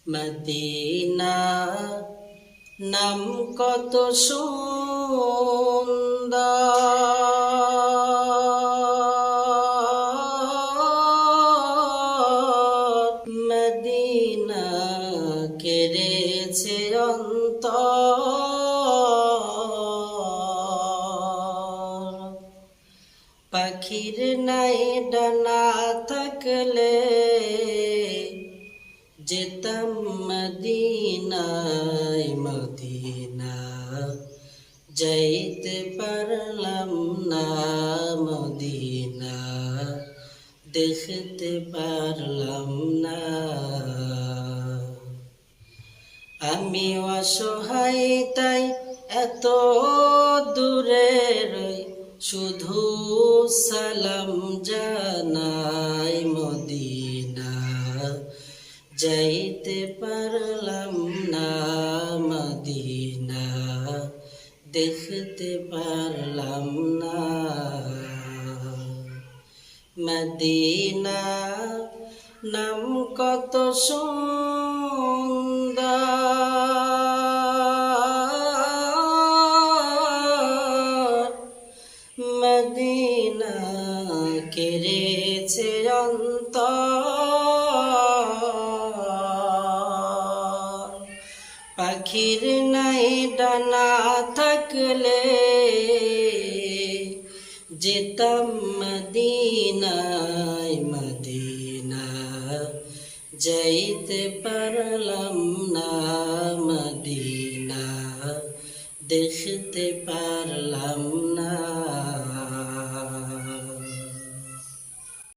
Medina নাম কত সুন্দর, মদিনা কেড়েছে অন্তর। পাখির নাই ডানা থাকলে যেতাম মদিনায়, মদিনা যাইতে পারলাম না, মদিনা দেখতে পারলাম না। আমি অসহায় তাই এত দূরে রই, শুধু সালাম জানাই, মদিনা যাইতে পারলাম না, মদিনা দেখতে পারলাম না। মদিনা নাম কত সুন্দর, মদিনা কেড়েছে অন্তর। পাখির নাই ডানা থাকলে যেতাম মদিনায়, মদিনা যাইতে পারলাম না, মদিনা দেখতে